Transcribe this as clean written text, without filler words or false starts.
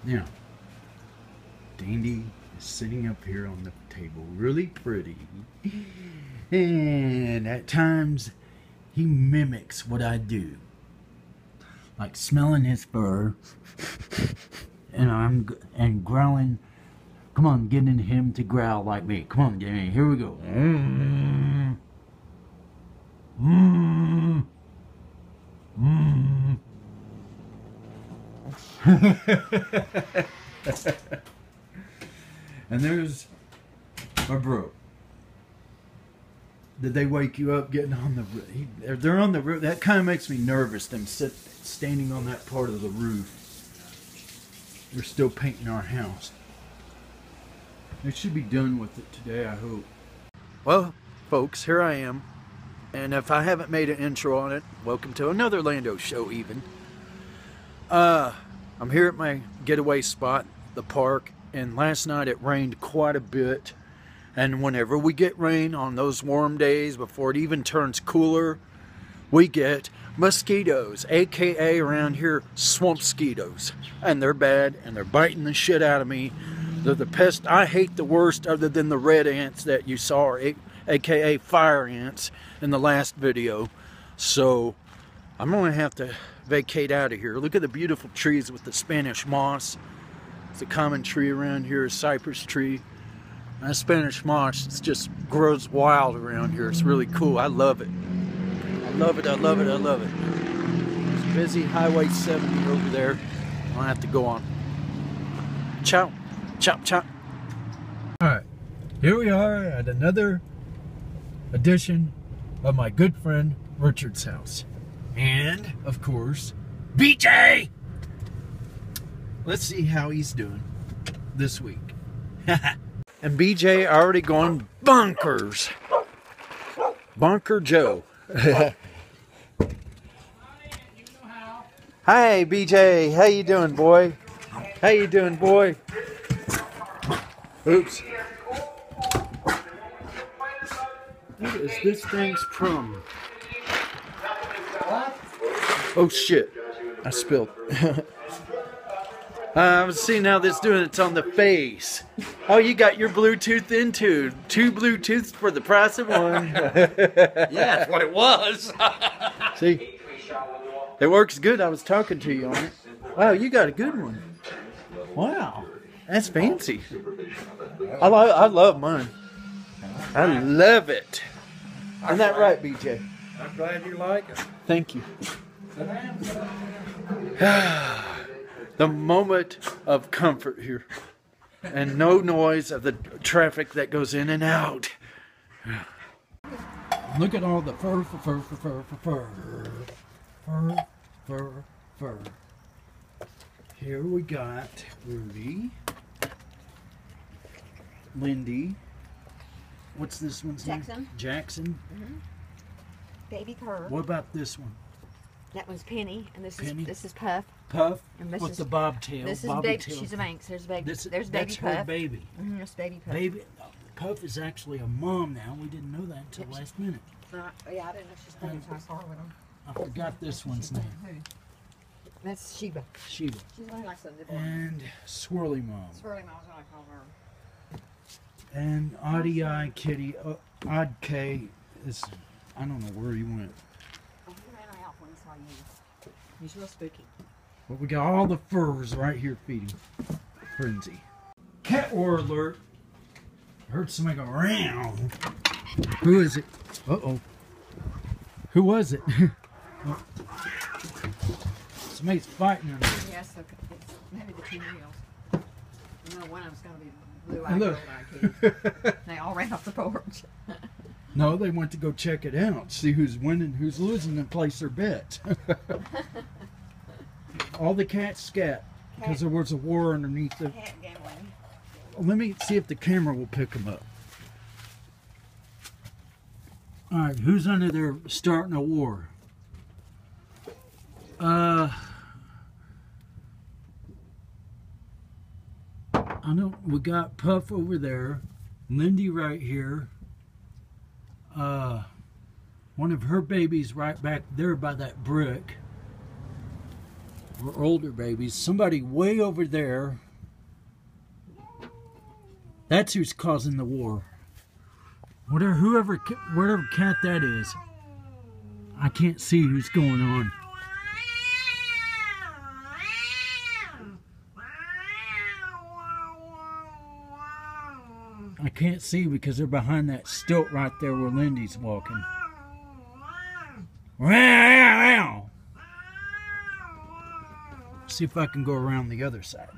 Now, Dandy is sitting up here on the table, really pretty. And at times, he mimics what I do. Like smelling his fur. And growling. Come on, getting him to growl like me. Come on, Danny, here we go. And there's my bro. Did they wake you up getting on the roof? They're on the roof. That kind of makes me nervous, them standing on that part of the roof. We're still painting our house. They should be done with it today, I hope. Well, folks, here I am. And if I haven't made an intro on it, welcome to another Landaux show even. I'm here at my getaway spot, the park, and last night it rained quite a bit. And whenever we get rain on those warm days before it even turns cooler, we get mosquitoes, aka around here, swamp mosquitoes. And they're bad, and they're biting the shit out of me. They're the pest I hate the worst, other than the red ants that you saw, aka fire ants, in the last video. So I'm going to have to vacate out of here. Look at the beautiful trees with the Spanish moss. It's a common tree around here, a cypress tree. That Spanish moss, it just grows wild around here. It's really cool. I love it. I love it, I love it, I love it. There's a busy Highway 70 over there. I'll have to go on. Ciao. Chop, chop. Alright, here we are at another edition of my good friend Richard's house. And, of course, BJ! Let's see how he's doing this week. And BJ already going bonkers. Bonker Joe. Hi, BJ. How you doing, boy? How you doing, boy? Oops. What is this thing's from? What? Oh shit. I spilled. I was seeing how this doing. It's on the face. Oh, you got your Bluetooth into. 2 Bluetooths for the price of one. Yeah, that's what it was. See? It works good. I was talking to you on it. Wow, you got a good one. Wow. That's fancy. I love mine. I love it. Isn't that right, BJ? I'm glad you like it. Thank you. The moment of comfort here. And no noise of the traffic that goes in and out. Look at all the fur. Here we got Rudy. Lindy. What's this one's name? Jackson. Mm-hmm. Baby Purr. What about this one? That one's Penny, and this Penny? is Puff. Puff. And this What's is the bobtail? This is Bobby baby. tail. She's a Manx. There's baby. There's baby that's Puff. her baby. Mm-hmm, that's baby Puff. Baby. Puff is actually a mom now. We didn't know that until last minute. Yeah, I didn't know she's pregnant until I saw her with them. I forgot this one's name. Who? That's Sheba. Sheba. She's only like Sunday boy. And Swirly Mom. Swirly Mom's what I call her. And Oddie Eye Kitty. Odd K is, I don't know where he went. Oh, he ran out when he saw you. He's real spooky. But we got all the furs right here feeding Frenzy. Cat war alert. I heard somebody go around. Who is it? Uh-oh. Who was it? Oh. Somebody's fighting under there. Yes, okay. It's maybe the 2 wheels. You know, one of them's going to be blue-eyed, Look. gold-eyed kitty. They all ran off the porch. No, they went to go check it out. See who's winning, who's losing, and place their bets. All the cats scat because there was a war underneath the... Cat gambling. Let me see if the camera will pick them up. All right, who's under there starting a war? I know we got Puff over there, Lindy right here. One of her babies right back there by that brick. Or older babies. Somebody way over there. That's who's causing the war. Whatever cat that is. I can't see who's going on. I can't see because they're behind that stilt right there where Lindy's walking. See if I can go around the other side.